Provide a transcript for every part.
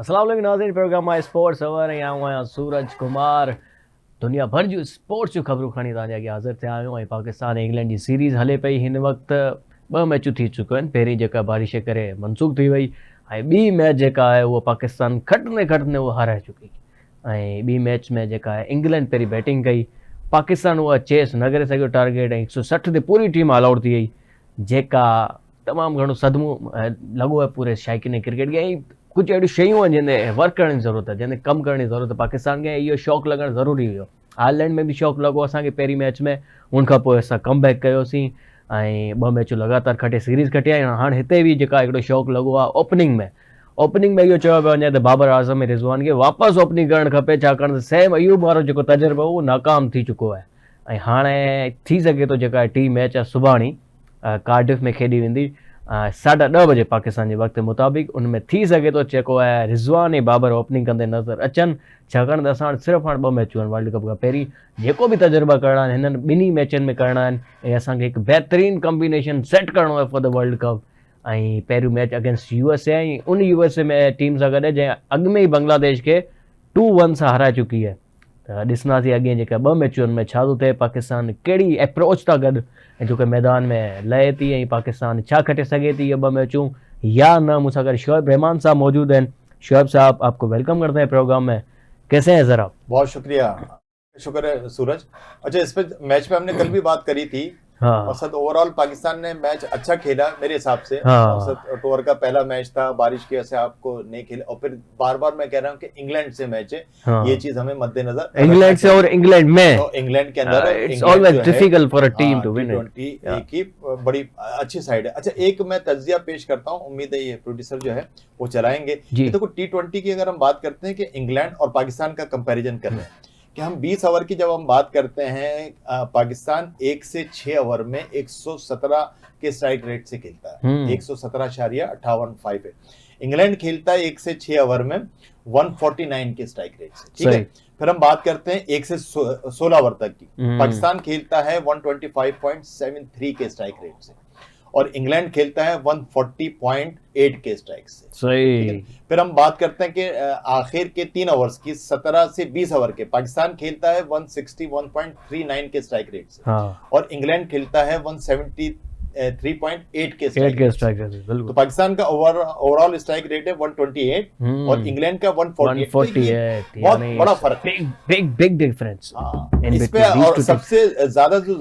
अस्सलाम वालेकुम नाज़रीन, प्रोग्राम माय स्पोर्ट्स अवर ऐं आहियां सूरज कुमार। दुनिया भर जूं स्पोर्ट्स जूं ख़बरूं खणी तव्हांजे अॻियां हाज़िर थिया आहियूं। ऐं पाकिस्तान ऐं इंग्लैंड जी सीरीज़ हले पई। हिन वक़्तु 2 मैचूं थी चुकियूं आहिनि। पहिरीं जेका बारिश जे करे मनसूख़ थी वई ऐं ॿी मैच जेका आहे उहा पाकिस्तान खट ने उहा हाराए चुकी। ऐं ॿी मैच में जेका आहे इंग्लैंड पहिरीं बैटिंग कई, पाकिस्तान उहा चेस न करे सघियो टारगेट, ऐं 160 ते पूरी टीम ऑल आउट थी वई, जेका तमामु घणो सदमो लॻो आहे पूरे शाइक़ीन क्रिकेट खे। ऐं कुझु अहिड़ियूं शयूं आहिनि जंहिंते वर्क करण जी ज़रूरत आहे, जंहिंते कमु करण जी ज़रूरत आहे। पाकिस्तान खे इहो शौक़ु लॻणु ज़रूरी हुयो। आयरलैंड में बि शौक़ु लॻो असांखे पहिरीं मैच में, उनखां पोइ असां कम बैक कयोसीं ऐं 2 मैचूं लगातार खटे सीरीज़ खटी आहे। हाणे हिते बि जेका हिकिड़ो शौक़ु लॻो आहे ओपनिंग में इहो चयो पियो वञे त बाबर आज़म ऐं रिज़वान खे वापसि ओपनिंग करणु खपे, छाकाणि त सैम अयूब वारो जेको तजुर्बो उहो नाकाम थी चुको आहे। ऐं हाणे थी सघे थो जेका टी मैच आहे सुभाणे कार्डिफ में खेॾी वेंदी 10:30 बजे पाकिस्तान जे वक़्त मुताबिक़। उनमें थी सघे थो जेको आहे रिज़वान ऐं बाबर ओपनिंग कंदे नज़र अचनि, छाकाणि त असां वटि सिर्फ़ु हाणे 2 मैचूं आहिनि वर्ल्ड कप खां पहिरीं। जेको बि तजुर्बा करणा आहिनि हिननि ॿिन्ही मैचनि में करणा आहिनि ऐं असांखे हिकु बहितरीनु कॉम्बिनेशन सेट करिणो आहे फॉर द वर्ल्ड कप। ऐं पहिरियों मैच अगेंस्ट USA ऐं उन USA में टीम सां गॾु जंहिं अॻु में ई बांग्लादेश खे 2-1 सां हाराए चुकी आहे। त ॾिसंदासीं अॻे जेका 2 मैचूं आहिनि में छा थो थिए, पाकिस्तान कहिड़ी अप्रोच था गॾु ऐं जो कि मैदान में लहे थी, ऐं पाकिस्तान छा खटे सघे थी ये 2 मैचूं या न। मूंसां गॾु शोएब रहमान साहब मौजूद हैं। शोएब साहब, आपको वेलकम करते हैं प्रोग्राम में। कैसे हैं सर आप? बहुत शुक्र है सूरज। अच्छा, इस पे मैच पे हमने कल भी बात करी थी। औसत ओवरऑल पाकिस्तान ने मैच अच्छा खेला मेरे हिसाब से। औसत टूर का पहला मैच था, बारिश की वजह से आपको नहीं खेला, और फिर बार मैं कह रहा हूँ कि इंग्लैंड से मैच है। ये चीज हमें मद्देनजर, इंग्लैंड से और इंग्लैंड में, तो इंग्लैंड के अंदर it's always difficult for a team to win T20 की बड़ी अच्छी साइड है। अच्छा, एक मैं तज्जिया पेश करता हूँ, उम्मीद है ये प्रोड्यूसर जो है वो चलाएंगे। देखो, T20 की अगर हम बात करते हैं कि इंग्लैंड और पाकिस्तान का कंपेरिजन कर रहे हैं कि हम 20 ओवर की जब हम बात करते हैं, पाकिस्तान 1 से 6 ओवर में 117 के स्ट्राइक रेट से खेलता है, 117.58 है। इंग्लैंड खेलता है 1 से 6 ओवर में 149 के स्ट्राइक रेट से, ठीक है। फिर हम बात करते हैं 1 से 16 ओवर तक की, पाकिस्तान खेलता है 125.73 के स्ट्राइक रेट से, और इंग्लैंड खेलता है 140.8 के स्ट्राइक से, सही। फिर हम बात करते हैं कि आखिर के 3 ओवर्स की 17 से 20 ओवर के, पाकिस्तान खेलता है 161.39 के स्ट्राइक रेट से, और इंग्लैंड खेलता है 173.8 के स्ट्राइक रेट। तो पाकिस्तान का ओवरऑल स्ट्राइक रेट है 128 और इंग्लैंड का 148। बहुत बड़ा फर्क, बिग डिफरेंस इस पे। और सबसे ज्यादा जो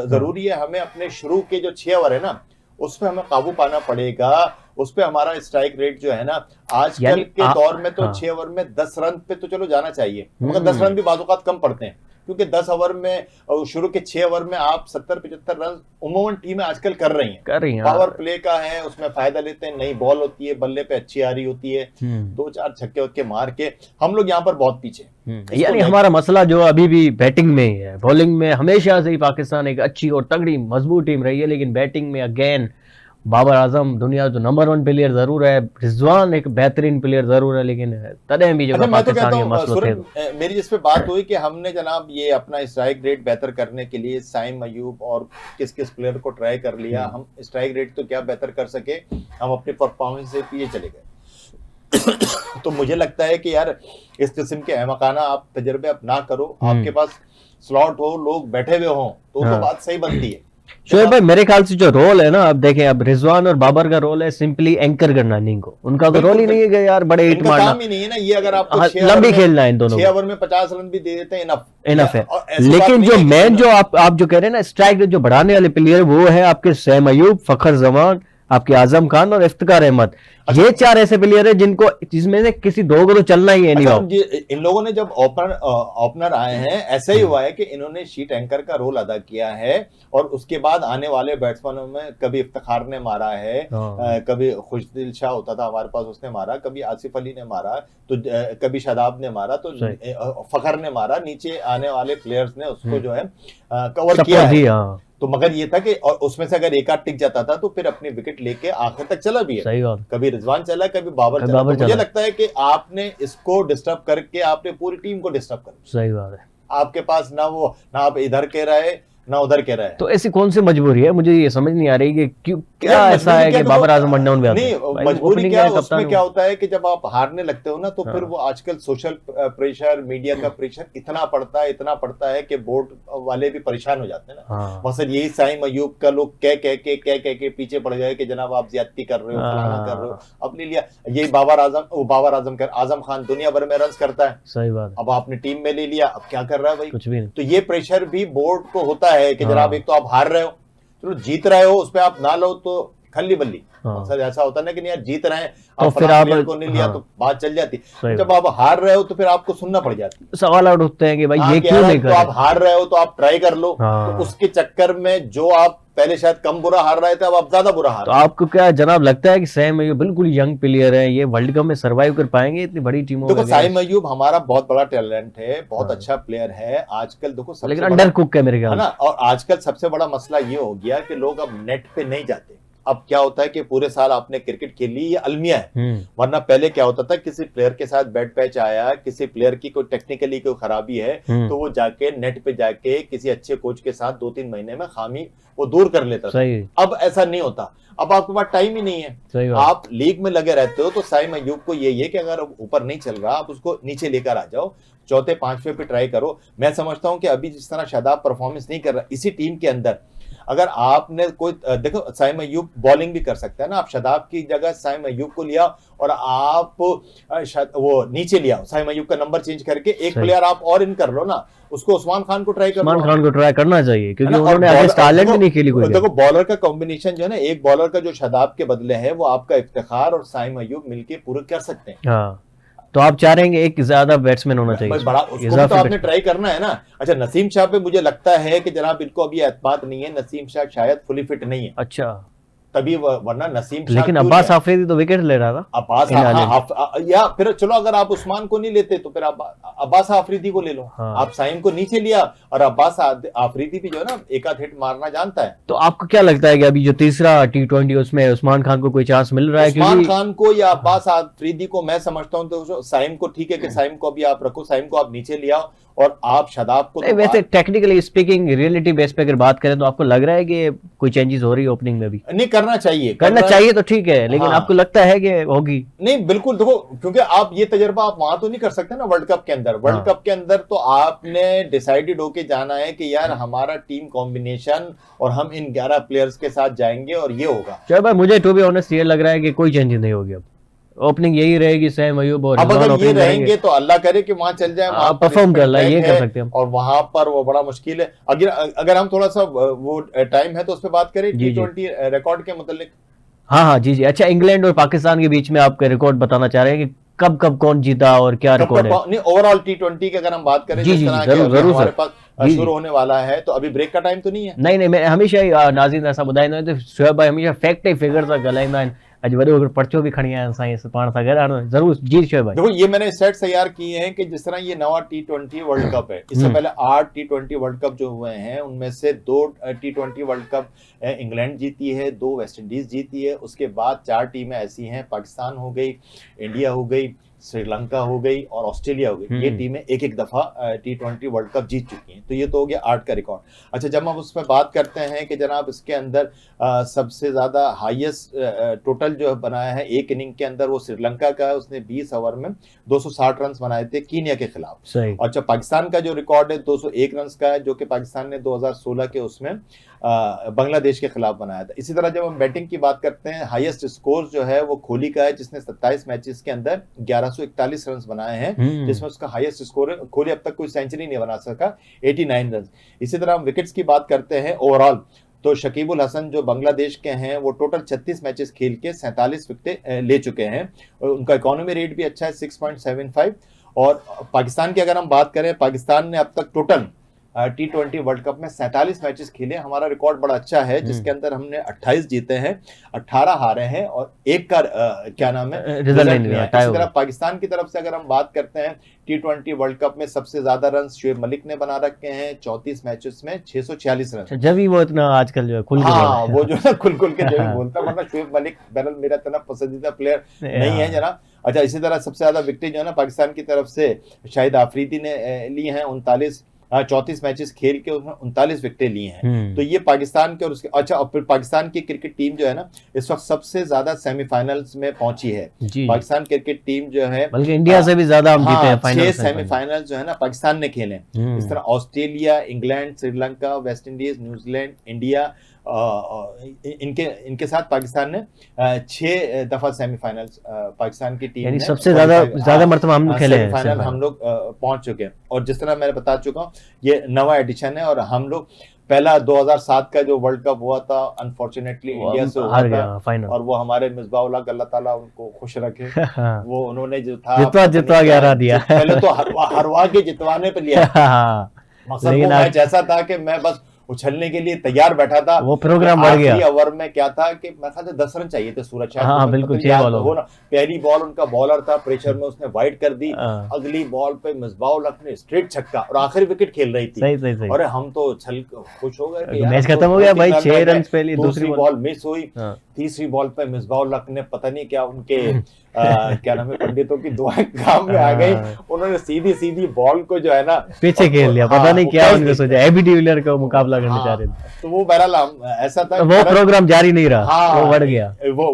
जरूरी है, हमें अपने शुरू के जो 6 ओवर है ना, उस पे हमें काबू पाना पड़ेगा। उस पे हमारा स्ट्राइक रेट जो है ना, आजकल के दौर में तो 6 ओवर में 10 रन पे तो चलो जाना चाहिए, मगर 10 रन भी बाज़-औक़ात कम पड़ते हैं, क्योंकि 10 ओवर में, शुरू के 6 ओवर में आप 70-75 रन उमूमन टीमें आजकल कर रही हैं। पावर प्ले का है, उसमें फायदा लेते हैं, नई बॉल होती है, बल्ले पे अच्छी आ रही होती है, 2-4 छक्के वक्के मार के हम लोग यहाँ पर बहुत पीछे। यानी हमारा मसला जो अभी भी बैटिंग में ही है। बॉलिंग में हमेशा से ही पाकिस्तान एक अच्छी और तगड़ी मजबूत टीम रही है, लेकिन बैटिंग में अगेन बाबर आजम दुनिया जो नंबर 1 प्लेयर जरूर है, रिजवान एक बेहतरीन प्लेयर जरूर है, लेकिन तदें भी जो पाकिस्तान के मसले थे। मेरी जिस पे बात हुई कि हमने जनाब ये अपना स्ट्राइक रेट बेहतर करने के लिए साइम अयूब और किस प्लेयर को ट्राई कर लिया। हम स्ट्राइक रेट तो क्या बेहतर कर सके, हम अपनी परफॉर्मेंस से पीछे चले गए। तो मुझे लगता है कि यार, इस किस्म के अहमकाना आप तजर्बे अब ना करो। आपके पास स्लॉट हो, लोग बैठे हुए हों, तो बात सही बनती है। शोएब भाई, मेरे ख्याल से जो रोल है ना, अब देखें, अब रिजवान और बाबर का रोल है सिंपली एंकर करना इनिंग को। उनका तो रोल ही नहीं है कि यार बड़े हिट मारना, काम ही नहीं है ना ये। अगर आपको लंबी खेलना है, इन दोनों 6 ओवर में 50 रन भी दे देते हैं, इनफ है। लेकिन जो मेन जो आप जो कह रहे हैं ना, स्ट्राइक रेट जो बढ़ाने वाले प्लेयर, वो है आपके सैम अयूब, फखर जमान, आपके आजम खान और इफ्तिकार अहमद। ये 4 ऐसे प्लेयर है जिसमें से किसी 2 को तो चलना ही है। इन लोगों ने जब ओपनर आए हैं, ऐसा ही हुआ है कि इन्होंने शीट एंकर का रोल अदा किया है, और उसके बाद आने वाले बैट्समैनों में कभी इफ्तिखार ने मारा है, कभी खुशदिल शाह होता था हमारे पास, उसने मारा, कभी आसिफ अली ने मारा, तो कभी शादाब ने मारा, तो फखर ने मारा। नीचे आने वाले प्लेयर्स ने उसको जो है कवर किया है। तो मगर ये था कि और उसमें से अगर एक आध टिक जाता था तो फिर अपनी विकेट लेके आखिर तक चला भी है। सही बात। कभी रिजवान चला, कभी बाबर चला। तो मुझे लगता है कि आपने इसको डिस्टर्ब करके आपने पूरी टीम को डिस्टर्ब कर। सही बात है। आपके पास ना आप इधर कह रहे, ना उधर कह रहा है। तो ऐसी कौन सी मजबूरी है, मुझे ये समझ नहीं आ रही कि क्यों, क्या ऐसा है कि बाबर आजम वन डाउन पे आते हैं? नहीं, मजबूरी क्या है, उसमें क्या होता है कि जब आप हारने लगते हो ना तो फिर वो आजकल सोशल प्रेशर, मीडिया का प्रेशर इतना पड़ता है कि बोर्ड वाले भी परेशान हो जाते हैं ना। मसलन यही साइम अयूब का लोग कह के पीछे पड़ गए कि जनाब आप ज्यादती कर रहे हो, फलाना कर रहे हो, अपने लिया। यही आजम खान दुनिया भर में रन करता है, सही बात, अब आपने टीम में ले लिया, अब क्या कर रहा है भाई, कुछ भी नहीं। तो ये प्रेशर भी बोर्ड को होता है कि जनाब एक तो आप हार रहे हो, चलो जीत रहे हो उस पर आप ना लो तो खल्ली बल्ली। सर ऐसा होता ना कि नहीं यार जीत रहे हैं, तो फिर आप को नहीं लिया तो बात चल जाती। जब आप हार रहे हो तो फिर आपको सुनना पड़ जाती है, सवाल आउट उठते हैं कि भाई ये क्यों नहीं कर रहे। तो आप हार रहे हो तो आप ट्राई कर लो, तो उसके चक्कर में जो आप पहले शायद कम बुरा हार रहे थे अब आप ज्यादा बुरा हार। तो आपको क्या जनाब लगता है कि साइम अयूब बिल्कुल यंग प्लेयर है, ये वर्ल्ड कप में सर्वाइव कर पाएंगे इतनी बड़ी टीमों में? देखो साइम अयूब हमारा बहुत बड़ा टैलेंट है, बहुत अच्छा प्लेयर है आजकल। देखो लेकिन अंडर कुक है मेरे ख्याल है ना, और आजकल सबसे बड़ा मसला ये हो गया कि लोग अब नेट पे नहीं जाते। अब क्या होता है कि पूरे साल आपने क्रिकेट खेली, ये अलमिया है, वरना पहले क्या होता था किसी प्लेयर के साथ बैड पैच आया, किसी प्लेयर की कोई टेक्निकली कोई खराबी है तो वो जाके नेट पे जाके किसी अच्छे कोच के साथ 2-3 महीने में खामी वो दूर कर लेता था। अब ऐसा नहीं होता, अब आपके पास टाइम ही नहीं है, आप लीग में लगे रहते हो। तो साइम अयूब को यही है कि अगर ऊपर नहीं चल रहा आप उसको नीचे लेकर आ जाओ, चौथे पांचवे पे ट्राई करो। मैं समझता हूं कि अभी जिस तरह शादाब परफॉर्मेंस नहीं कर रहा इसी टीम के अंदर, अगर आपने कोई देखो साइम अयूब बॉलिंग भी कर सकता है ना, आप शादाब की जगह साइम अयूब को लिया और आप वो नीचे लिया, साइम अयूब का नंबर चेंज करके एक प्लेयर आप और इन कर लो ना, उसको उस्मान खान को ट्राई करना, उस्मान खान को ट्राई करना चाहिए क्योंकि उन्होंने अगेंस्ट टैलेंट नहीं खेली कोई। देखो बॉलर का कॉम्बिनेशन जो है ना, एक बॉलर का जो शादाब के बदले है वो आपका इफ्तिखार और साइम अयूब मिलके पूरे कर सकते हैं। हाँ, तो आप चाह रहे हैं एक ज्यादा बैट्समैन होना चाहिए, बड़ा उसको तो आपने ट्राई करना है ना। अच्छा नसीम शाह पे मुझे लगता है कि जनाब इनको अभी एतमाद नहीं है, नसीम शाह शायद फुली फिट नहीं है। अच्छा, तभी वरना नसीम शाह, लेकिन अब्बास आफरीदी तो विकेट ले रहा था। अब्बास या फिर चलो अगर आप उस्मान को नहीं लेते तो फिर आप अब्बास आफरीदी को ले लो। आप साइम को नीचे लिया और अब्बास आफरीदी भी जो है ना एक आध हिट मारना जानता है। तो आपको क्या लगता है कि अभी जो तीसरा T20 उसमें उस्मान खान को कोई चांस मिल रहा है? उस्मान खान को या अब्बास आफरीदी को मैं समझता हूं तो साइम को ठीक है कि साइम को अभी आप रखो, साइम को आप नीचे लिया और आप शादाब को। वैसे टेक्निकली स्पीकिंग रियलिटी बेस पे अगर बात करें तो आपको लग रहा है कि कोई चेंजेस हो रही है ओपनिंग में भी? नहीं करना चाहिए तो ठीक है, लेकिन आपको लगता है कि होगी? नहीं बिल्कुल, देखो क्योंकि आप ये तजर्बा आप वहां तो नहीं कर सकते ना वर्ल्ड कप के अंदर। वर्ल्ड कप के अंदर तो आपने डिसाइडेड होके जाना है कि यार हमारा टीम कॉम्बिनेशन और हम इन 11 प्लेयर्स के साथ जाएंगे और ये होगा। चलो भाई, मुझे टू बी ऑनेस्ट ये लग रहा है कि कोई चेंजेस नहीं होगी, अब ओपनिंग यही रहेगी, साइम अयूब और अब अगर ये रहेंगे तो अल्लाह करे कि वहां चल जाए, वहां परफॉर्म कर ले, ये कर सकते हैं। और वहां पर वो बड़ा मुश्किल है। अगर हम थोड़ा सा वो टाइम है तो उस पर बात करें T20 रिकॉर्ड के मुतालिक। हाँ जी। अच्छा, इंग्लैंड और पाकिस्तान के बीच में आप रिकॉर्ड बताना चाह रहे हैं कि कब कौन जीता और क्या रिकॉर्ड है? नहीं ओवरऑल T20 की अगर हम बात करें जिस तरह के हमारे पास शुरू होने वाला है तो अभी ब्रेक का टाइम तो नहीं है। नहीं, मैं हमेशा नाज़रीन ऐसा ॿुधाईंदो आहियां त शोएब भाई हमेशा फैक्ट ऐं फिगर सां ॻाल्हाईंदा आहिनि। अॼु वॾो पर्चो भी खणी आया आहिनि साईं पाण सां गॾु, ज़रूर जी शोएब भाई। देखो ये मैंने सेट तैयार किए हैं कि जिस तरह ये नवा T20 वर्ल्ड कप है, इससे पहले 8 T20 वर्ल्ड कप जो हुए हैं उनमें से 2 T20 वर्ल्ड कप इंग्लैंड जीती है, 2 वेस्ट इंडीज जीती है। उसके बाद 4 टीमें ऐसी हैं, पाकिस्तान हो गई, इंडिया हो गई, श्रीलंका हो गई और ऑस्ट्रेलिया हो गई। ये टीमें एक दफा T20 वर्ल्ड कप जीत चुकी हैं, तो ये तो हो गया 8 का रिकॉर्ड। अच्छा, जब हम उस पर बात करते हैं कि जनाब इसके अंदर सबसे ज्यादा हाईएस्ट टोटल जो बनाया है एक इनिंग के अंदर वो श्रीलंका का है, उसने 20 ओवर में 260 रन बनाए थे कीनिया के खिलाफ। और अच्छा, पाकिस्तान का जो रिकॉर्ड है 201 रन का है, जो कि पाकिस्तान ने 2016 के उसमें बांग्लादेश के खिलाफ बनाया था। इसी तरह जब हम बैटिंग की बात करते हैं, हाईएस्ट स्कोर जो है वो कोहली का है, जिसने 27 मैचेस के अंदर 1141 रन बनाए हैं, जिसमें उसका हाईएस्ट स्कोर है। कोहली अब तक कोई सेंचुरी नहीं बना सका, 89 रन। इसी तरह हम विकेट्स की बात करते हैं ओवरऑल, तो शकीबुल हसन जो बांग्लादेश के हैं वो टोटल 36 मैचेस खेल के 47 विकेटें ले चुके हैं। उनका इकोनॉमी रेट भी अच्छा है 6.75। और पाकिस्तान की अगर हम बात करें, पाकिस्तान ने अब तक टोटल T20 वर्ल्ड कप में 47 मैचेस खेले। हमारा रिकॉर्ड बड़ा अच्छा है, जिसके अंदर हमने 28 जीते हैं, 18 हारे हैं और एक का क्या नाम है रिजल्ट नहीं है। इसी तरह पाकिस्तान की तरफ से अगर हम बात करते हैं, T20 वर्ल्ड कप में सबसे ज्यादा रन शोएब मलिक ने बना रखे हैं 34 मैचेस में 646 रन। जब ही वो इतना आजकल जो है खुल वो जो है खुल के जब ही बोलता है, वरना शोएब मलिक बहरहाल मेरा इतना पसंदीदा प्लेयर नहीं है जनाब। अच्छा, इसी तरह सबसे ज्यादा विकेट जो है ना पाकिस्तान की तरफ से शाहिद आफरीदी ने ली हैं 39, 34 मैचेस खेल के उसने 39 विकेटें ली हैं। तो ये पाकिस्तान के और उसके अच्छा, और फिर पाकिस्तान की क्रिकेट टीम जो है ना इस वक्त सबसे ज्यादा सेमीफाइनल्स में पहुंची है। पाकिस्तान क्रिकेट टीम जो है बल्कि इंडिया से भी ज्यादा हम जीते हैं। 6 सेमीफाइनल जो है ना पाकिस्तान ने खेले। इस तरह Australia, England, Sri Lanka, West Indies, New Zealand, India, इनके साथ पाकिस्तान ने 6 दफा सेमीफाइनल्स पाकिस्तान की टीम ने सबसे ज्यादा मरतबा हम खेले हैं, सेमीफाइनल हम लोग पहुंच चुके हैं। और जिस तरह मैंने बता चुका हूँ ये नवा एडिशन है। और हम लोग पहला 2007 का जो वर्ल्ड कप हुआ था अनफॉर्चुनेटली इंडिया से हुआ था, और वो हमारे मिसबाह-उल-हक अल्लाह ताला उनको खुश रखे वो उन्होंने जो था जितवा के हरा दिया। पहले तो हरवा के जितवाने पे लिया। मकसद वो मैच ऐसा था कि मैं बस उछलने के लिए तैयार बैठा था। वो प्रोग्राम बढ़ गया। ओवर में क्या था कि मैं ख्याल से 10 रन चाहिए थे सूरज शाह। हाँ, बिल्कुल हो ना, पहली बॉल उनका बॉलर था, प्रेशर में उसने वाइड कर दी। अगली बॉल पे मिसबाह-उल-हक ने स्ट्रेट छक्का और आखिरी विकेट खेल रही थी। सही। और हम तो छल खुश हो गए, मैच खत्म हो गया भाई। 6 रन पे दूसरी बॉल मिस हुई। तीसरी बॉल पे मिसबाह-उल-हक ने पता नहीं क्या उनके क्या नाम है पंडितों की दुआएं काम में आ गई। उन्होंने सीधी बॉल को जो है ना पीछे खेल लिया। पता नहीं क्या उन्होंने सोचा, एबी डिविलियर का मुकाबला करने जा रहे थे। तो वो बहरहाल ऐसा था, वो प्रोग्राम जारी नहीं रहा। वो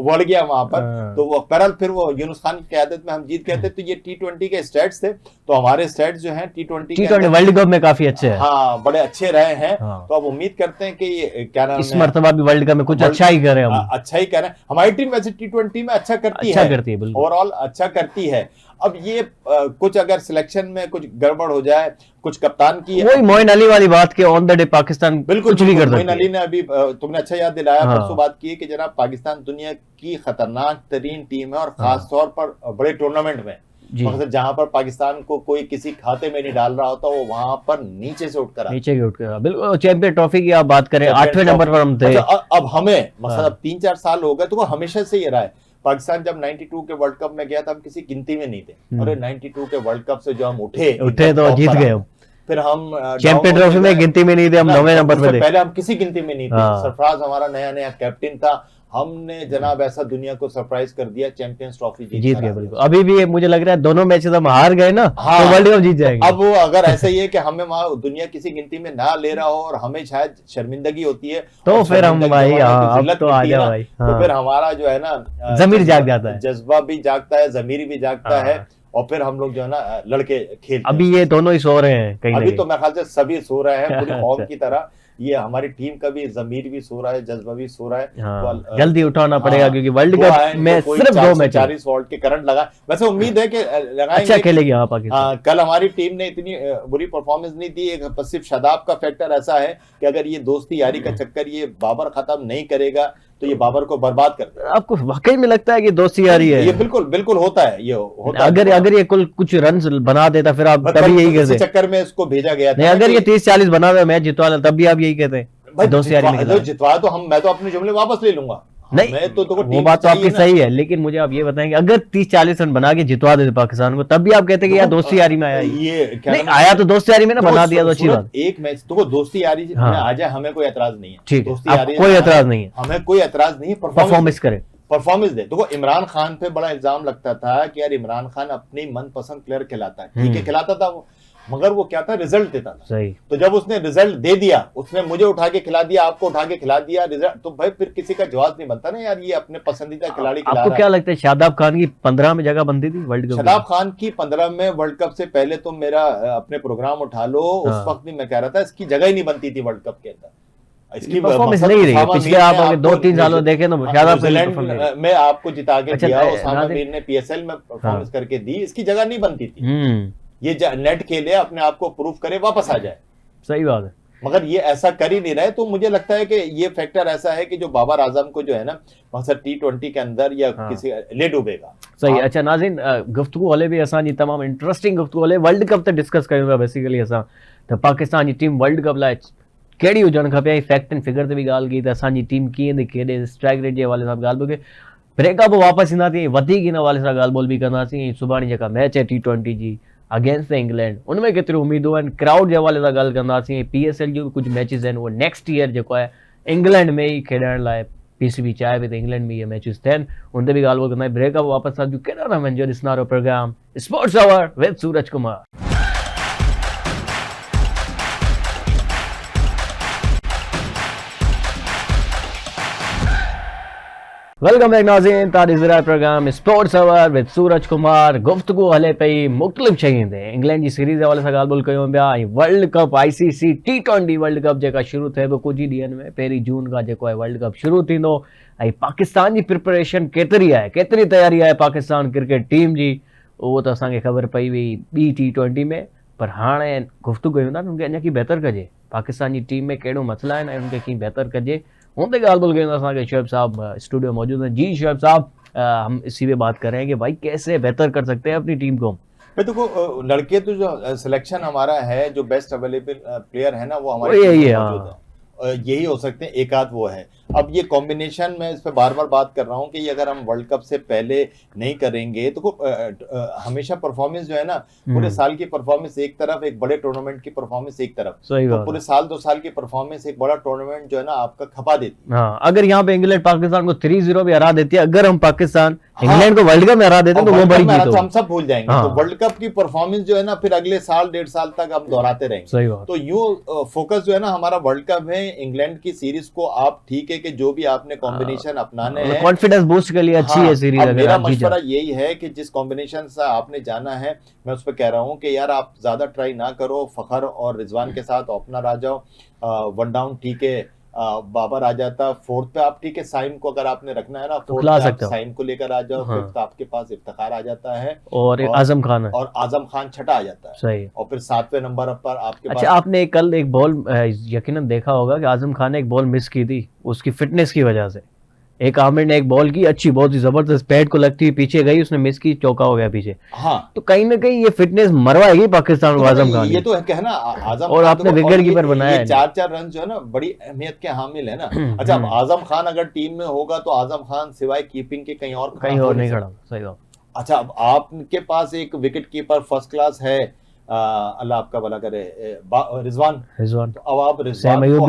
बढ़ गया वहां पर। तो वो बहरहाल फिर वो यूनुस खान की क़यादत में हम जीत गए थे। तो ये T20 के स्टैट्स थे। तो हमारे स्टैट्स जो हैं T20 वर्ल्ड कप में काफी अच्छे हैं। हाँ, बड़े अच्छे रहे हैं। तो अब उम्मीद करते हैं कि ये क्या नाम है, इस मर्तबा भी वर्ल्ड कप में कुछ अच्छा ही करें हम। अच्छा ही करें। हमारी टीम वैसे T20 में अच्छा करती है, ओवरऑल अच्छा करती है। अब ये कुछ अगर सिलेक्शन में कुछ गड़बड़ हो जाए, कुछ कप्तान की वही मोइन अली वाली बात के ऑन द डे पाकिस्तान बिल्कुल कुछ भी कर सकता है। मोइन अली ने अभी तुमने अच्छा याद दिलाया, परसों बात की कि जनाब पाकिस्तान दुनिया की खतरनाक तरीन टीम है और खास तौर पर बड़े टूर्नामेंट में मतलब जहां पर पाकिस्तान को कोई किसी खाते में नहीं डाल रहा होता, वो वहां पर नीचे से उठकर बिल्कुल। चैंपियन ट्रॉफी की आप बात करें, 8वें नंबर पर हम थे। अब हमें मतलब अब 3-4 साल हो गए, तो वो हमेशा से ये रहा है। पाकिस्तान जब 92 के वर्ल्ड कप में गया था हम किसी गिनती में नहीं थे। और 92 के वर्ल्ड कप से जो हम उठे तो जीत गए। फिर हम चैंपियन ट्रॉफी में गिनती में नहीं थे, हम 9वें नंबर पे थे। पहले हम किसी गिनती में नहीं थे। सरफराज हमारा नया कैप्टन था। हमने जनाब ऐसा दुनिया को सरप्राइज कर दिया, चैंपियंस ट्रॉफी जीत गए। बिल्कुल। अभी भी मुझे लग रहा है दोनों मैचेस हम हार गए ना, तो वर्ल्ड कप जीत जाएंगे। अब वो अगर ऐसा ही है कि हमें वहां दुनिया किसी गिनती में ना ले रहा हो और हमें शायद शर्मिंदगी होती है, तो फिर हम भाई अब तो आ जाओ भाई। तो फिर हमारा जो है ना जमीर जाग जाता है, जज्बा भी जागता है, जमीर भी जागता है, और फिर हम लोग जो है ना लड़के खेलते। अभी ये दोनों ही सो रहे हैं कहीं। अभी तो मेरे ख्याल से सभी सो रहे हैं पूरी कौम की तरह। ये हमारी टीम का भी जमीर भी सो रहा है, जज्बा भी सो रहा है। तो जल्दी उठाना पड़ेगा क्योंकि वर्ल्ड कप में सिर्फ 2 मैच 40 वोल्ट के करंट लगा। वैसे उम्मीद है कि लगाएंगे, अच्छा खेलेगी पाकिस्तान। कल हमारी टीम ने इतनी बुरी परफॉर्मेंस नहीं दी। एक सिर्फ शादाब का फैक्टर ऐसा है कि अगर ये दोस्ती यारी का चक्कर ये बाबर खत्म नहीं करेगा तो ये बाबर को बर्बाद कर देगा। आपको वाकई में लगता है कि दोस्ती यारी है? ये बिल्कुल होता है। ये होता अगर ये कुछ रन बना देता फिर आप तभी यही कहते, चक्कर में इसको भेजा गया था। अगर ये 30-40 बना दे मैच जितवा ले तब भी आप यही कहते हैं जितवा तो मैं तो अपने जुमले वापस ले लूंगा। नहीं मैं तो वो बात तो आपकी सही है, लेकिन मुझे आप ये बताएंगे अगर 30-40 रन बना के जितवा देते पाकिस्तान को तब भी आप कहते हैं कि यार दोस्ती यारी में आया। ये नहीं आया तो दोस्ती यारी में ना बना दिया तो अच्छी बात। एक मैच तो दोस्ती यारी में आ जाए, हमें कोई एतराज नहीं है। ठीक है, कोई एतराज नहीं है, हमें कोई एतराज नहीं है। परफॉर्मेंस करे, परफॉर्मेंस दे। तो इमरान खान पे बड़ा इल्जाम लगता था कि यार इमरान खान अपनी मनपसंद प्लेयर खिलाता है। ठीक है खिलाता था वो, मगर वो क्या था, रिजल्ट देता था। सही। तो जब उसने रिजल्ट दे दिया, उसने मुझे उठा के खिला दिया, आपको उठा के खिला दिया रिजल्ट, तो भाई फिर किसी का जवाब नहीं बनता ना यार, ये अपने पसंदीदा खिलाड़ी खिला रहा है। आपको क्या लगता है शादाब खान की 15 में जगह बनती थी वर्ल्ड कप? शादाब खान की 15 में वर्ल्ड कप से पहले तो मेरा अपने प्रोग्राम उठा लो, उस वक्त भी मैं कह रहा था इसकी जगह ही नहीं बनती थी वर्ल्ड कप के अंदर। इसकी परफॉर्मेंस नहीं रही पिछले आप 2-3 सालों देखे ना। न्यूजीलैंड में आपको जिता के दिया, उसामा मीर ने PSL में परफॉर्मेंस करके दी, इसकी जगह नहीं बनती थी। ये नेट खेले, अपने आप को प्रूफ करे, वापस आ जाए। सही बात है, मगर ये ऐसा कर ही नहीं रहे। तो मुझे लगता है कि ये फैक्टर ऐसा है कि जो बाबर आजम को जो है ना मकसद T20 के अंदर या किसी ले डूबेगा। सही। अच्छा नाज़रीन, गुफ्तगू वाले भी असां जी तमाम इंटरेस्टिंग गुफ्तगू वाले वर्ल्ड कप ते डिस्कस कयूं बेसिकली असां त पाकिस्तान जी टीम वर्ल्ड कप लाइ कहिड़ी हुजणु खपे, फैक्ट एंड फिगर ते भी ॻाल्हि कई त असांजी टीम कीअं थी खेॾे, स्ट्राइक रेट जे हवाले सां ॻाल्हि ॿुधी। ब्रेक खां पोइ वापसि ईंदासीं, वधीक इन हवाले सां ॻाल्हि ॿोल बि कंदासीं। सुभाणे जेका मैच आहे T20 ji against the England, उनमें केतिरियूं उम्मीदूं आहिनि, क्राउड जे हवाले सां ॻाल्हि कंदासीं। PSL जूं कुझु मैचिस आहिनि उहे नेक्स्ट ईयर जेको आहे इंग्लैंड में ई खेॾण लाइ PCB चाहे पई त इंग्लैंड में इहे मैचिस थियनि, उन ते बि ॻाल्हि ॿोल कंदासीं। ब्रेक खां पोइ वापसि अचूं, केॾा न वञिजो ॾिसंदा रहो programme sports hour with Suraj Kumar. Welcome back नाज़रीन, तारीख़ programme sports hour with Suraj Kumar. गुफ्तगू हले पई मुख़्तलिफ़ शयुनि ते। इंग्लैंड जी सीरीज़ हवाले सां ॻाल्हि ॿोल कयूं पिया ऐं world cup ICC T20 world cup जेका शुरू थिए पियो कुझु ई ॾींहंनि में, 1 जून खां जेको आहे वर्ल्ड कप शुरू थींदो ऐं पाकिस्तान जी प्रिपरेशन केतिरी आहे, केतिरी तयारी आहे पाकिस्तान क्रिकेट टीम जी, उहो त असांखे ख़बर पई हुई ॿी T20 में। पर हाणे गुफ्तगू कयूं था उनखे अञा कीअं बहितर कजे, पाकिस्तान जी टीम में कहिड़ो मसइला आहिनि ऐं उनखे कीअं बहितर कजे, उन ते ॻाल्हि ॿोल कयूं था। असांखे शुएब साहब स्टूडियो मौजूद हैं। जी शुएब साहब, हम इसी पे बात कर रहे हैं कि भाई कैसे बेहतर कर सकते हैं अपनी टीम को। भाई देखो, लड़के तो जो सिलेक्शन हमारा है, जो बेस्ट अवेलेबल प्लेयर है ना, वो हमारे यही टीम में है, मौजूद है। यही हो सकते हैं, एक आध वो है। अब ये कॉम्बिनेशन में इस पे बार बार बात कर रहा हूँ कि ये अगर हम वर्ल्ड कप से पहले नहीं करेंगे तो हमेशा परफॉर्मेंस जो है ना, पूरे साल की परफॉर्मेंस एक तरफ, एक बड़े टूर्नामेंट की परफॉर्मेंस एक तरफ, तो पूरे साल 2 साल की परफॉर्मेंस एक बड़ा टूर्नामेंट जो है ना आपका खपा देती है। हाँ, अगर यहाँ पे इंग्लैंड पाकिस्तान को 3-0 भी हरा देती है, अगर हम पाकिस्तान इंग्लैंड को वर्ल्ड कप में हरा देते हैं तो वो बड़ी जीत होगी। हम सब भूल जाएंगे। तो वर्ल्ड कप की परफॉर्मेंस जो है ना फिर अगले साल 1.5 साल तक हम दोहराते रहेंगे। तो यूं फोकस जो है ना हमारा वर्ल्ड कप है, इंग्लैंड की सीरीज को आप ठीक है कि जो भी आपने कॉम्बिनेशन अपनाने हैं, कॉन्फिडेंस बूस्ट के लिए अच्छी है सीरीज। अगर मेरा मशवरा यही है कि जिस कॉम्बिनेशन से आपने जाना है, मैं उस पर कह रहा हूँ कि यार आप ज्यादा ट्राई ना करो, फखर और रिजवान के साथ ओपनर आ जाओ, 1 डाउन ठीक है, बाबर आ जाता, 4th पे आप ठीक है, साइम को अगर आपने रखना है ना, 4th पे आप साइम को लेकर आ जाओ, 5th आपके पास इफ्तिखार आ जाता है और आजम खान है, और आजम खान छठा आ जाता है। सही। और फिर 7वें नंबर पर आपके पास। अच्छा, आपने कल एक बॉल यकीनन देखा होगा कि आजम खान ने एक बॉल मिस की थी उसकी फिटनेस की वजह से। एक आमिर ने एक बॉल की अच्छी, बहुत ही जबरदस्त, पैड को लगती हुई पीछे गई, उसने मिस की, चौका हो गया पीछे। हाँ, तो कहीं ना कहीं ये फिटनेस मरवाएगी पाकिस्तान को आजम खान। ये तो है कहना आजम और आपने विकेट कीपर बनाया है, 4-4 रन जो है ना बड़ी अहमियत के हामिल है ना। अच्छा, अब आजम खान अगर टीम में होगा तो आजम खान सिवाय कीपिंग के कहीं और नहीं खड़ा। सही बात। अच्छा, अब आपके पास एक विकेट कीपर फर्स्ट क्लास है, अल्लाह आपका भला करे, रिजवान। तो अब आप रिजवान को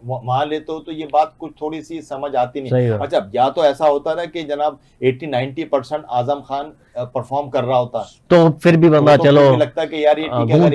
वहां लेते हो तो ये बात कुछ थोड़ी सी समझ आती नहीं। अच्छा, या तो ऐसा होता ना कि जनाब 80-90% आजम खान परफॉर्म कर रहा होता तो फिर भी बंदा चलो लगता है कि यार ये ठीक है, अगर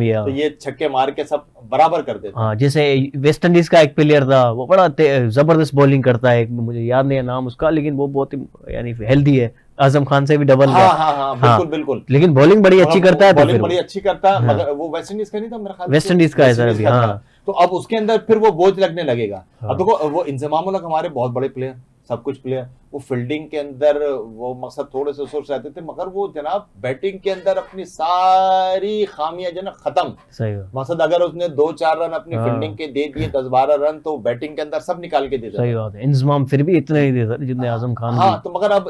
ये तो ये छक्के मार के सब बराबर कर देते। हाँ, जैसे वेस्ट इंडीज का एक प्लेयर था, वो बड़ा जबरदस्त बॉलिंग करता है, मुझे याद नहीं है नाम उसका, लेकिन वो बहुत ही यानी हेल्दी है, आजम खान से भी डबल। हाँ, बिल्कुल। लेकिन बॉलिंग बड़ी अच्छी करता है, बॉलिंग बड़ी अच्छी करता है, मगर वो वेस्ट इंडीज का नहीं था मेरा ख्याल, वेस्ट इंडीज का है सर अभी। हाँ, तो अब उसके अंदर फिर वो बोझ लगने लगेगा। अब देखो, वो इंजमाम उल हक हमारे बहुत बड़े प्लेयर, सब कुछ प्लेयर, वो फील्डिंग के अंदर वो मकसद थोड़े से सोच रहते थे, मगर वो जनाब बैटिंग के अंदर अपनी सारी खामियां जो ना खत्म। सही मकसद अगर उसने 2-4 रन अपनी फील्डिंग के दे दिए, 10-12 रन, तो बैटिंग के अंदर सब निकाल के दे देता। सही बात है। इंजमाम फिर भी इतने ही देता जितने आजम खान। हाँ, तो मगर अब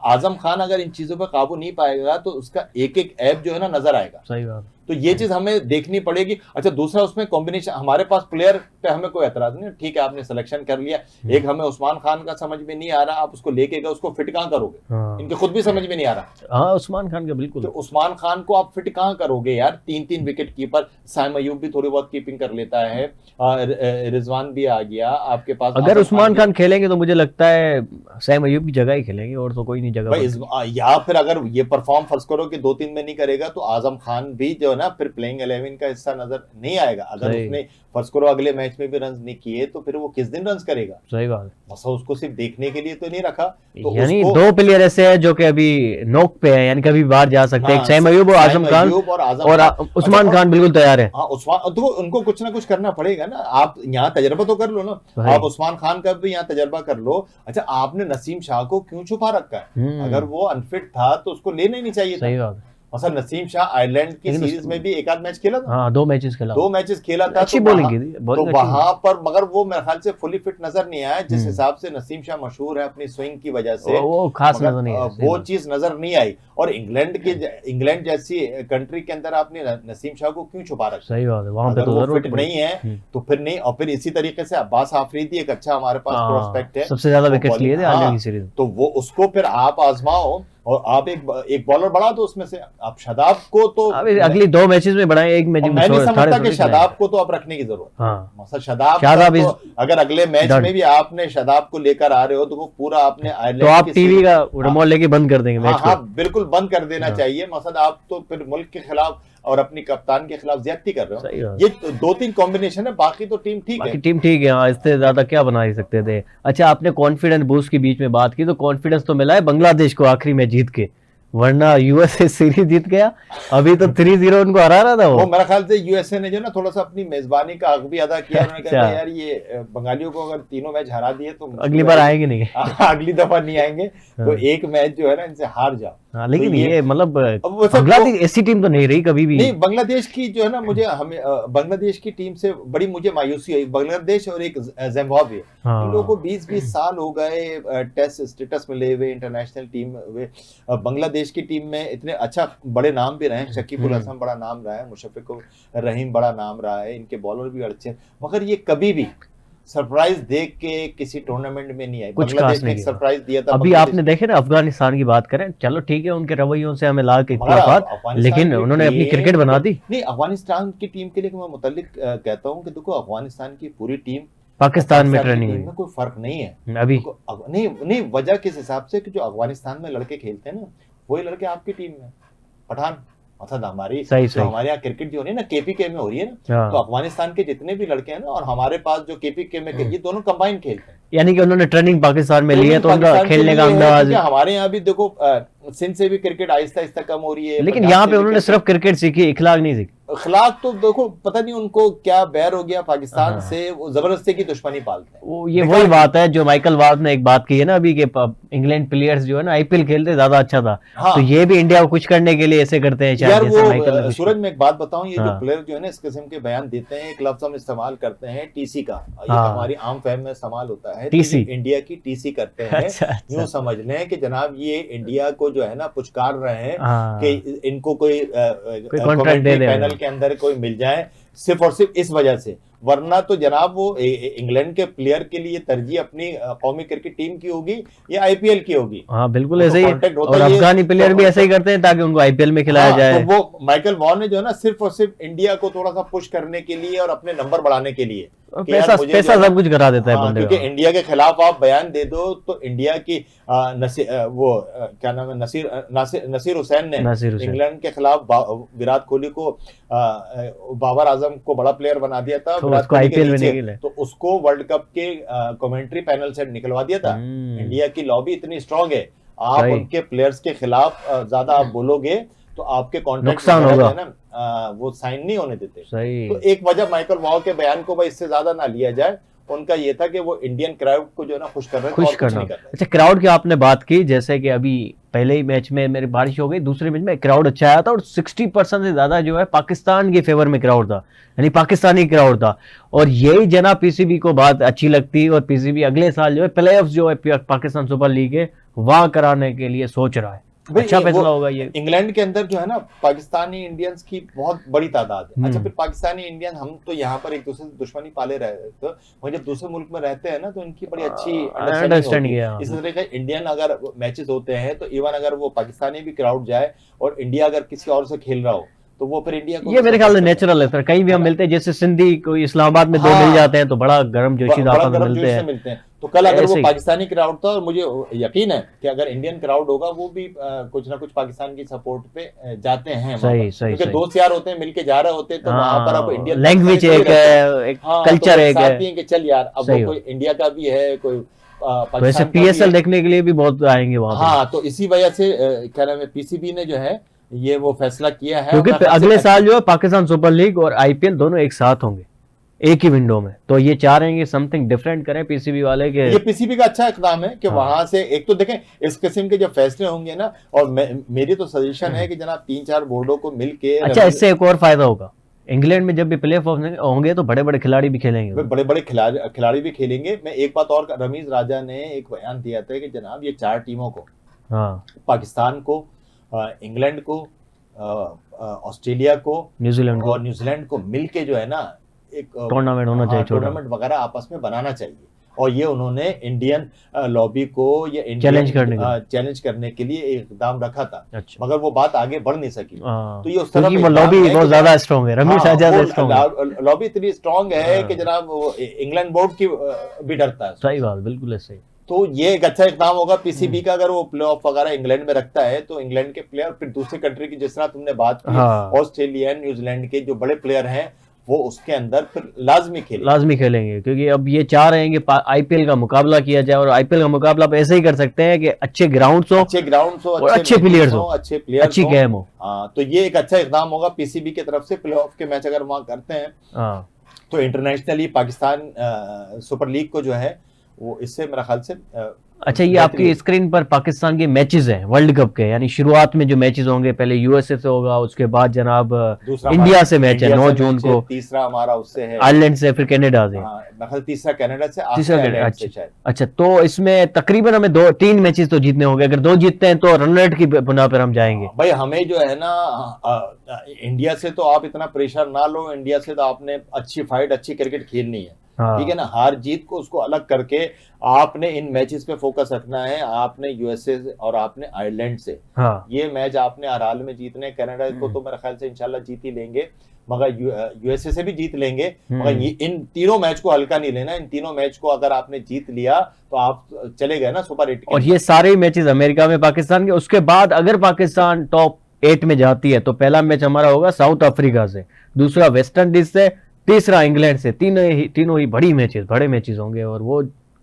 आजम खान अगर इन चीजों पर काबू नहीं पाएगा तो उसका एक एक ऐप जो है ना नजर आएगा। सही बात। तो ये चीज हमें देखनी पड़ेगी। अच्छा, दूसरा उसमें कॉम्बिनेशन, हमारे पास प्लेयर पे हमें कोई एतराज नहीं, ठीक है आपने सिलेक्शन कर लिया। एक हमें उस्मान खान का समझ में नहीं आ रहा, आप उसको लेके गए, उसको फिट कहाँ करोगे? इनके खुद भी समझ में नहीं आ रहा। हाँ, उस्मान खान का बिल्कुल। तो उस्मान खान को आप फिट कहाँ करोगे यार? 3-3 विकेट कीपर, साइम अयूब भी थोड़ी बहुत कीपिंग कर लेता है, रिजवान भी आ गया आपके पास। अगर उस्मान खान खेलेंगे तो मुझे लगता है साइम अयूब की जगह ही खेलेंगे, और तो कोई नहीं जगह। या फिर अगर ये परफॉर्म फर्स्ट करो कि 2-3 में नहीं करेगा तो आजम खान भी जो है ना फिर प्लेइंग 11 का हिस्सा नजर नहीं आएगा। अगर उसने फर्स्ट करो अगले मैच में भी रन नहीं किए तो फिर वो किस दिन रन करेगा? सही बात है। बस उसको सिर्फ देखने के लिए तो नहीं रखा। तो यानी 2 प्लेयर ऐसे हैं जो कि अभी नोक पे हैं, यानी कभी बाहर जा सकते हैं। साइम अयूब और आजम खान, और उस्मान खान बिल्कुल तैयार है। हाँ, उस्मान तो उनको कुछ ना कुछ करना पड़ेगा ना। आप यहाँ तजर्बा तो कर लो ना, आप उस्मान खान का भी यहाँ तजर्बा कर लो। अच्छा, आपने नसीम शाह को क्यों छुपा रखा है? अगर वो अनफिट था तो उसको लेना ही नहीं चाहिए था। सही बात है। मतलब नसीम शाह आयरलैंड की सीरीज में भी एक आध मैच खेला था। हाँ, 2 मैचेस खेला था। अच्छी बॉलिंग की थी, तो वहां पर मगर वो मेरे ख्याल से फुली फिट नजर नहीं आया। जिस हिसाब से नसीम शाह मशहूर है अपनी स्विंग की वजह से, वो खास नजर नहीं आई, वो चीज नजर नहीं आई। और इंग्लैंड जैसी कंट्री के अंदर आपने नसीम शाह को क्यों छुपा रखा? सही बात है, वहां पे तो फिट नहीं है तो फिर नहीं। और फिर इसी तरीके से अब्बास आफरीदी एक अच्छा हमारे पास प्रोस्पेक्ट है, सबसे ज्यादा विकेट लिए थे आगे की सीरीज, तो वो उसको फिर आप आजमाओ और आप एक बॉलर बढ़ा दो उसमें से। आप शादाब को तो अगली 2 मैचेस में बढ़ाए, एक मैच में मैं नहीं समझता कि शादाब को तो आप रखने की जरूरत। हाँ, शादाब तो अगर अगले मैच में भी आपने शादाब को लेकर आ रहे हो तो वो पूरा आपने आयरलैंड, तो आप टीवी का रिमोट लेके बंद कर देंगे मैच को। हाँ, बिल्कुल बंद कर देना चाहिए। मकसद आप तो फिर मुल्क के खिलाफ और अपनी कप्तान के खिलाफ ज्यादती कर रहे सही हो। बात। ये 2-3 कॉम्बिनेशन है, बाकी तो टीम ठीक है। बाकी टीम ठीक है, हाँ, इससे ज्यादा क्या बना ही सकते थे। अच्छा, आपने कॉन्फिडेंस बूस्ट की बीच में बात की, तो कॉन्फिडेंस तो मिला है बांग्लादेश को आखिरी में जीत के, वरना यूएसए सीरीज जीत गया, अभी तो 3-0 उनको हरा रहा था वो वो। मेरा ख्याल से यूएसए ने जो ना थोड़ा सा अपनी मेजबानी का हक भी अदा किया। उन्होंने कहा अच्छा। यार ये बंगालियों को अगर तीनों मैच हरा दिए तो अगली बार आएंगे नहीं। अगली दफा नहीं आएंगे, तो एक मैच जो है ना इनसे हार जाओ। हाँ, लेकिन तो ये मतलब अब वो सब बांग्लादेश ऐसी टीम तो नहीं रही कभी भी। नहीं, बांग्लादेश की जो है ना, मुझे हमें बांग्लादेश की टीम से बड़ी मुझे मायूसी हुई। बांग्लादेश और एक जिम्बाब्वे, हाँ। इन लोगों को 20-20 साल हो गए टेस्ट स्टेटस मिले हुए, इंटरनेशनल टीम हुए। बांग्लादेश की टीम में इतने अच्छा बड़े नाम भी रहे हैं, शकीब उल हसन बड़ा नाम रहा है, मुशफ़िक रहीम बड़ा नाम रहा है, इनके बॉलर भी अच्छे, मगर ये कभी भी सरप्राइज देख के किसी टूर्नामेंट में नहीं आई। कुछ बांग्लादेश खास ने नहीं एक सरप्राइज दिया था। अभी आपने देखे ना, अफगानिस्तान की बात करें, चलो ठीक है, उनके रवैयों से हमें ला के इख्तिलाफात, अफगानिस्तान लेकिन की उन्होंने अपनी टीम- क्रिकेट बना दी। नहीं, अफगानिस्तान की टीम के लिए मैं मुतल्लिक कहता हूं कि देखो, अफगानिस्तान की पूरी टीम पाकिस्तान में की ट्रेनिंग टीम हुई में कोई फर्क नहीं है अभी। नहीं नहीं, वजह किस हिसाब से कि जो अफगानिस्तान में लड़के खेलते हैं ना, वही लड़के आपकी टीम में। पठान मतलब हमारी सही जो हमारे यहाँ क्रिकेट जो हो रही है ना, केपीके में हो रही है ना, हाँ। तो अफगानिस्तान के जितने भी लड़के हैं ना, और हमारे पास जो केपीके में ये दोनों कंबाइन खेलते हैं। यानी कि उन्होंने ट्रेनिंग पाकिस्तान में ली है, तो उनका पाकिस्तान के खेलने का लिए है, अंदाज। क्योंकि हमारे यहाँ भी देखो सिंध से भी क्रिकेट आहिस्ता आहिस्ता कम हो रही है, लेकिन पंजाब यहाँ से पे भी उन्होंने सिर्फ क्रिकेट सीखी, इखलाक नहीं सीखी। खिलाफ तो देखो, पता नहीं उनको क्या बैर हो गया पाकिस्तान हाँ। से, वो जबरदस्ती की दुश्मनी पालते हैं। वो ये वही बात है जो माइकल वार्ड ने एक बात की है ना अभी, कि इंग्लैंड प्लेयर्स जो है ना आईपीएल खेलते ज्यादा अच्छा था। हाँ। तो ये भी इंडिया को कुछ करने के लिए ऐसे करते हैं शायद, यार जैसे माइकल ने वो कुछ सूरज में एक बात बताऊं, ये जो हाँ। प्लेयर जो है ना इस किस्म के बयान देते हैं, एक लफ्ज हम इस्तेमाल करते हैं टीसी का, ये हाँ। हमारी आम फहम में इस्तेमाल होता है, टीसी। तो ये इंडिया की टीसी करते हैं। अच्छा, यूं समझ लें कि जनाब ये इंडिया को जो है ना पुचकार रहे हैं हाँ। कि इनको कोई कॉन्ट्रैक्ट दे दे पैनल के अंदर कोई मिल जाए, सिर्फ और सिर्फ इस वजह से। वरना तो जनाब वो इंग्लैंड के प्लेयर के लिए तरजीह अपनी कौमी क्रिकेट टीम की होगी या आईपीएल की होगी। हाँ बिल्कुल तो ऐसे ही। contact होता और ही है। अफगानी प्लेयर भी ऐसे ही करते हैं ताकि उनको आईपीएल में खिलाया जाए। तो वो माइकल वॉन ने जो है ना सिर्फ और सिर्फ इंडिया को थोड़ा सा पुश करने के लिए और अपने नंबर बढ़ाने के लिए, और कि यार पैसा मुझे पैसा जो है सब कुछ करा देता है हाँ, बंदे क्योंकि का। इंडिया के खिलाफ आप बयान दे दो तो इंडिया की क्या नाम है, नसीर हुसैन ने नासिर हुसैन। इंग्लैंड के खिलाफ विराट कोहली को बाबर आजम को बड़ा प्लेयर बना दिया था, तो विराट उसको कोहली के आईपीएल में नीचे, निकले। तो उसको वर्ल्ड कप के कमेंट्री पैनल से निकलवा दिया था। इंडिया की लॉबी इतनी स्ट्रांग है, आप सही। उनके प्लेयर्स के खिलाफ ज्यादा आप बोलोगे तो आपके कॉन्ट्रैक्ट नुकसान होगा ना वो साइन नहीं होने देते। सही। तो एक वजह माइकल वॉ के बयान को भाई इससे ज्यादा ना लिया जाए, उनका ये था कि वो इंडियन क्राउड को जो है ना खुश कर रहे थे, खुश और कुछ करना। नहीं कर रहे। अच्छा, क्राउड की आपने बात की, जैसे कि अभी पहले ही मैच में मेरी बारिश हो गई, दूसरे मैच में क्राउड अच्छा आया था और 60% से ज्यादा जो है पाकिस्तान के फेवर में क्राउड था, यानी पाकिस्तानी क्राउड था। और यही जना पीसीबी को बात अच्छी लगती, और पीसीबी अगले साल जो है प्लेऑफ्स जो है पाकिस्तान सुपर लीग के वहां कराने के लिए सोच रहा है। भाई अच्छा वो फैसला होगा ये। इंग्लैंड के अंदर जो है ना पाकिस्तानी इंडियंस की बहुत बड़ी तादाद है। अच्छा, फिर पाकिस्तानी इंडियन, हम तो यहाँ पर एक दूसरे से दुश्मनी पाले रहे थे, वहीं जब दूसरे मुल्क में रहते हैं ना तो इनकी बड़ी अच्छी अंडरस्टैंडिंग होती है। इसी तरह का इंडियन अगर मैचेस होते हैं तो इवन अगर वो पाकिस्तानी भी क्राउड जाए और इंडिया अगर किसी और से खेल रहा हो तो वो फिर इंडिया को, ये मेरे ख्याल से नेचुरल है सर, कहीं भी हम मिलते हैं, जैसे सिंधी कोई इस्लामाबाद में दो मिल जाते हैं तो बड़ा गर्म जोशी दाफा में मिलते हैं। तो कल अगर वो पाकिस्तानी क्राउड था, और मुझे यकीन है कि अगर इंडियन क्राउड होगा वो भी कुछ ना कुछ पाकिस्तान की सपोर्ट पे जाते हैं। सही सही, क्योंकि दोस्त यार होते हैं, मिलके जा रहे होते हैं, तो वहां पर अब इंडियन लैंग्वेज एक कल्चर एक है कि चल यार अब वो कोई इंडिया का भी है, कोई वैसे पीएसएल देखने के लिए भी बहुत आएंगे वहां। हाँ, तो इसी वजह से क्या नाम है, पीसीबी ने जो है ये वो फैसला किया है, क्योंकि अगले साल जो है पाकिस्तान सुपर लीग और आईपीएल दोनों एक साथ होंगे एक ही विंडो में, तो ये चाह रहे हैं कि समथिंग डिफरेंट करें पीसीबी वाले के। ये पीसीबी का अच्छा इकदाम है कि वहां से एक तो देखें इस किस्म के जब फैसले होंगे ना, और मेरी तो सजेशन है कि जनाब 3-4 बोर्डों को मिलके। अच्छा, इससे एक और फायदा होगा, इंग्लैंड में जब भी प्ले ऑफ होंगे तो बड़े बड़े खिलाड़ी भी खेलेंगे, बड़े बड़े खिलाड़ी भी खेलेंगे। मैं एक बात और, रमीज राजा ने एक बयान दिया था कि जनाब ये 4 टीमों को, पाकिस्तान को, इंग्लैंड को, ऑस्ट्रेलिया को, न्यूजीलैंड को मिलके जो है ना एक टूर्नामेंट होना चाहिए, टूर्नामेंट वगैरह आपस में बनाना चाहिए। और ये उन्होंने इंडियन लॉबी को या चैलेंज करने के लिए एक इकदाम रखा था। अच्छा। मगर वो बात आगे बढ़ नहीं सकी। तो ये उस तरफ लॉबी बहुत ज्यादा स्ट्रांग है, रमीज राजा स्ट्रांग है, लॉबी इतनी स्ट्रांग है कि जनाब इंग्लैंड बोर्ड की भी डरता है। सही बात, बिल्कुल ऐसे ही। तो ये एक अच्छा इकदाम होगा पीसीबी का, अगर वो प्लेऑफ वगैरह इंग्लैंड में रखता है तो इंग्लैंड के प्लेयर फिर दूसरे कंट्री की, जिस तरह तुमने बात की ऑस्ट्रेलिया न्यूजीलैंड के जो बड़े प्लेयर हैं वो उसके अंदर फिर लाजमी खेलेंगे, क्योंकि अब ये चाह रहे हैं कि आईपीएल का मुकाबला किया जाए, और आईपीएल का मुकाबला आप ऐसे ही कर सकते हैं कि अच्छे ग्राउंड्स हो, अच्छे प्लेयर्स हो, अच्छी गेम हो। हाँ, तो ये एक अच्छा इकदाम होगा पीसीबी की तरफ से। प्लेऑफ के मैच अगर वहां करते हैं तो इंटरनेशनली पाकिस्तान सुपर लीग को जो है वो इससे मेरा ख्याल से अच्छा, ये आपकी स्क्रीन पर पाकिस्तान के मैचेस हैं वर्ल्ड कप के, यानी शुरुआत में जो मैचेस होंगे पहले यूएसए से होगा, उसके बाद जनाब इंडिया से मैच है 9 जून को, तीसरा हमारा उससे है आयरलैंड से, फिर कनाडा से, तीसरा कनाडा से, अच्छा, तो इसमें तकरीबन हमें 2-3 मैचेस तो जीतने होंगे, अगर 2 जीतते हैं तो रन रेट की बुना पर हम जाएंगे। भाई हमें जो है ना इंडिया से तो आप इतना प्रेशर ना लो, इंडिया से तो आपने अच्छी फाइट, अच्छी क्रिकेट खेलनी है, ठीक है ना। हार जीत को उसको अलग करके आपने इन मैचेस पे फोकस रखना है। आपने यूएसए से और आपने आयरलैंड से ये मैच आपने हर में जीतने। कनाडा को तो मेरे ख्याल से इंशाल्लाह जीत ही लेंगे, मगर यूएसए से भी जीत लेंगे, मगर इन तीनों मैच को हल्का नहीं लेना। इन तीनों मैच को अगर आपने जीत लिया तो आप चले गए ना सुपर 8। और ये सारे मैचेस अमेरिका में पाकिस्तान के। उसके बाद अगर पाकिस्तान टॉप 8 में जाती है तो पहला मैच हमारा होगा साउथ अफ्रीका से, दूसरा वेस्ट इंडीज से, तीसरा इंग्लैंड से। तीनों ही बड़े मैचेस होंगे और वो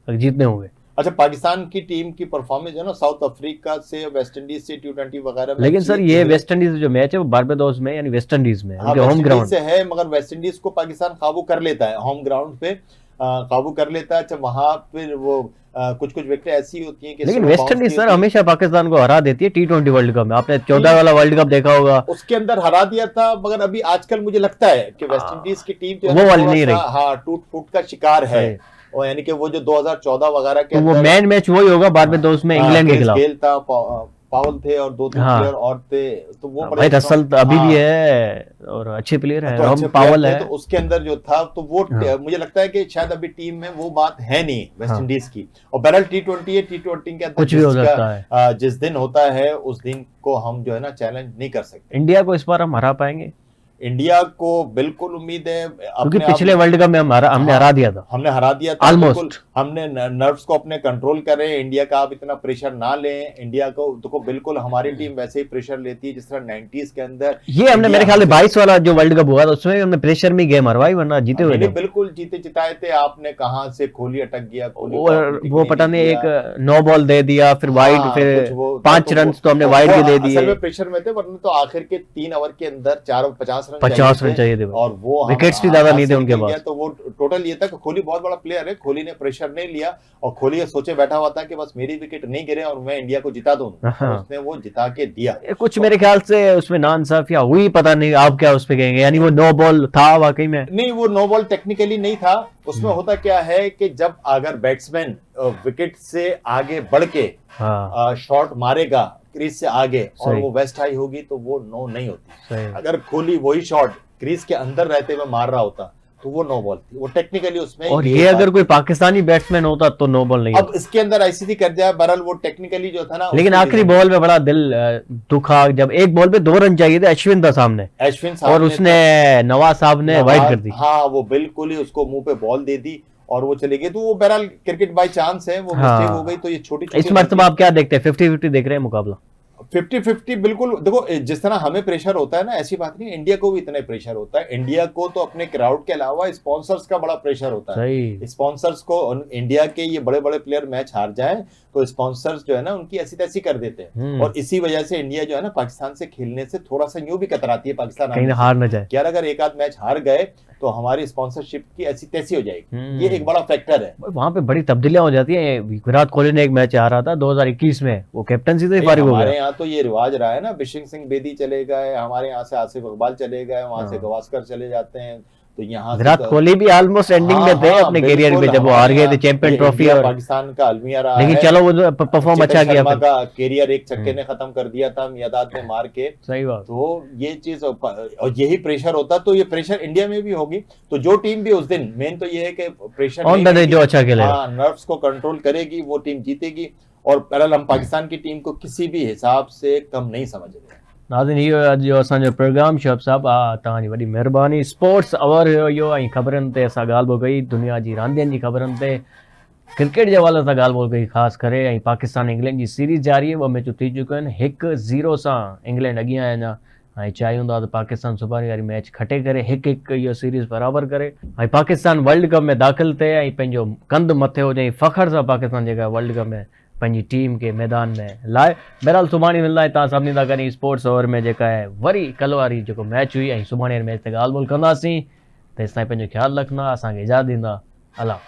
जीतने होंगे। अच्छा, पाकिस्तान की टीम की परफॉर्मेंस है ना साउथ अफ्रीका से, वेस्ट इंडीज से T20 वगैरह में, लेकिन सर ये वेस्ट इंडीज जो मैच है वो बारबाडोस में, यानी वेस्ट इंडीज में, होम ग्राउंड से है, मगर वेस्ट इंडीज को पाकिस्तान काबू कर लेता है, होम ग्राउंड पे काबू कर लेता है। अच्छा, वहां फिर वो कुछ विकेट ऐसी होती हैं कि, लेकिन वेस्ट इंडीज सर हमेशा पाकिस्तान को हरा देती है T20 वर्ल्ड कप में। आपने 14 वाला वर्ल्ड कप देखा होगा, उसके अंदर हरा दिया था, मगर अभी आजकल मुझे लगता है कि वेस्ट इंडीज की टीम जो वो वाली नहीं रही, हाँ, टूट फूट का शिकार है। और यानी कि वो जो 2014 वगैरह के वो मैन मैच वही होगा बारबाडोस में इंग्लैंड के खिलाफ। खेल था, पाउल थे और 2-3 प्लेयर और थे, तो वो भाई रसल अभी भी है और अच्छे प्लेयर है, तो पावल है, तो उसके अंदर जो था तो वो मुझे लगता है कि शायद अभी टीम में वो बात है नहीं वेस्ट इंडीज की। और बहरहाल T20 है, T20 के अंदर कुछ भी हो सकता है, जिस दिन होता है उस दिन को हम जो है ना चैलेंज नहीं कर सकते। इंडिया को इस बार हम हरा पाएंगे? इंडिया को बिल्कुल उम्मीद है, क्योंकि पिछले वर्ल्ड कप में हमने हरा दिया था, ऑलमोस्ट। हमने नर्व्स को अपने कंट्रोल करें। इंडिया का आप इतना प्रेशर ना लें। इंडिया को बिल्कुल हमारी टीम वैसे ही प्रेशर लेती है जिस तरह 90s के अंदर। ये हमने मेरे ख्याल से 22 वाला जो वर्ल्ड कप हुआ था उसमें हमने प्रेशर में गेम हरवाई, वरना जीते हुए नहीं। बिल्कुल जीते जिताए थे। आपने कहां से खोली अटक गया, वो पता नहीं एक नो बॉल दे दिया, फिर वाइड, फिर 5 रन तो हमने वाइड के दे दिए। प्रेशर में थे, वरना तो आखिर के 3 ओवर के अंदर 50 रन चाहिए थे और वो विकेट्स भी ज्यादा नहीं थे उनके पास। तो वो टोटल ये था कि कोहली बहुत बड़ा प्लेयर है, कोहली ने प्रेशर नहीं लिया और कोहली ये सोचे बैठा हुआ था कि बस मेरी विकेट नहीं गिरे और मैं इंडिया को जिता दूं। उसने वो जिता के दिया। कुछ मेरे ख्याल से उसमें नाइंसाफियां हुई, पता नहीं आप क्या उस पे कहेंगे, यानी वो नो बॉल था वाकई में? नहीं, वो नो बॉल टेक्निकली नहीं था। उसमें होता क्या है कि जब अगर बैट्समैन विकेट से आगे बढ़ के शॉट मारेगा क्रीज से आगे और वो वेस्ट हाई होगी तो वो नो नहीं होती। अगर कोहली वही शॉट क्रीज के अंदर रहते हुए मार रहा होता तो वो नो बॉल थी, वो टेक्निकली उसमें। और ये अगर कोई पाकिस्तानी बैट्समैन होता तो नो बॉल नहीं। अब इसके अंदर आईसीसी कर दिया बहरहाल, वो टेक्निकली जो था ना। लेकिन आखिरी बॉल में बड़ा दिल दुखा, जब एक बॉल पे 2 रन चाहिए थे, अश्विन था सामने, और उसने नवाज साहब ने वाइड कर दी। हाँ, वो बिल्कुल ही उसको मुंह पे बॉल दे दी और वो चले गए। तो वो बहरहाल क्रिकेट बाय चांस है, वो मिस्टेक हो गई। तो ये छोटी इस मर्तबा आप क्या देखते हैं, 50-50 देख रहे हैं मुकाबला? 50-50 बिल्कुल। देखो, जिस तरह हमें प्रेशर होता है ना, ऐसी बात नहीं, इंडिया को भी इतना प्रेशर होता है। इंडिया को तो अपने क्राउड के अलावा स्पॉन्सर्स का बड़ा प्रेशर होता है। स्पॉन्सर्स को इंडिया के ये बड़े बड़े प्लेयर मैच हार जाए तो स्पॉन्सर्स जो है ना उनकी ऐसी तैसी कर देते हैं, और इसी वजह से इंडिया जो है ना पाकिस्तान से खेलने से थोड़ा सा यूं भी कतराती है। पाकिस्तान कहीं हार न जाए यार, अगर एक आध मैच हार गए तो हमारी स्पॉन्सरशिप की ऐसी तैसी हो जाएगी। ये एक बड़ा फैक्टर है। वहां पे बड़ी तब्दीलियां हो जाती हैं। विराट कोहली ने एक मैच हारा था 2021 में, वो कैप्टनसी से फारिग हो गया। हमारे यहाँ तो ये रिवाज रहा है ना, बिशिंग सिंह बेदी चले गए, हमारे यहाँ से आसिफ इकबाल चले गए, वहां से गवास्कर चले जाते हैं। तो यहाँ विराट कोहली भी ऑलमोस्ट एंडिंग में थे अपने करियर में, जब वो हार गए थे चैंपियन ट्रॉफी। और पाकिस्तान का अलमिया रहा, लेकिन चलो वो परफॉर्म अच्छा किया। का करियर एक छक्के ने खत्म कर दिया था मियादाद में मार के। सही बात। तो ये चीज, और यही प्रेशर होता, तो ये प्रेशर इंडिया में भी होगी। तो जो टीम भी उस दिन, मेन तो ये है कि प्रेशर जो अच्छा खेले, नर्व्स को कंट्रोल करेगी, वो टीम जीतेगी। और बहरहाल हम पाकिस्तान की टीम को किसी भी हिसाब से कम नहीं समझ रहे। नाज़रीन, इहो जो असांजो प्रोग्राम शोएब साहब तव्हांजी वॾी महिरबानी। स्पोर्ट्स अवर हुयो ऐं ख़बरनि ते असां ॻाल्हि कई दुनिया जी रांदियुनि जी ख़बरनि ते। क्रिकेट जे हवाले सां ॻाल्हि ॿोल कई ख़ासि करे, ऐं पाकिस्तान इंग्लैंड जी सीरीज़ जारी आहे। 2 मैचूं थी चुकियूं आहिनि, 1-0 सां इंग्लैंड अॻियां आहे अञा, ऐं चाहियूं था त पाकिस्तान सुभाणे वारी मैच खटे करे 1-1 इहो सीरीज़ बराबरि करे ऐं पाकिस्तान वर्ल्ड कप में दाख़िल थिए ऐं पंहिंजो कंधु मथे हुजे, फ़ख्र सां पाकिस्तान जेका वर्ल्ड कप में पंहिंजी टीम खे मैदान में लाए। बहरहाल सुभाणे मिलंदा आहियूं तव्हां सभिनी सां गॾु स्पोर्ट्स ओवर में जेका आहे वरी कल्ह वारी जेको मैच हुई, ऐं सुभाणे मैच ते ॻाल्हि ॿोल कंदासीं। तेसिताईं पंहिंजो ख़्यालु रखंदा, असांखे इजाज़त ॾींदा। अल्लाह।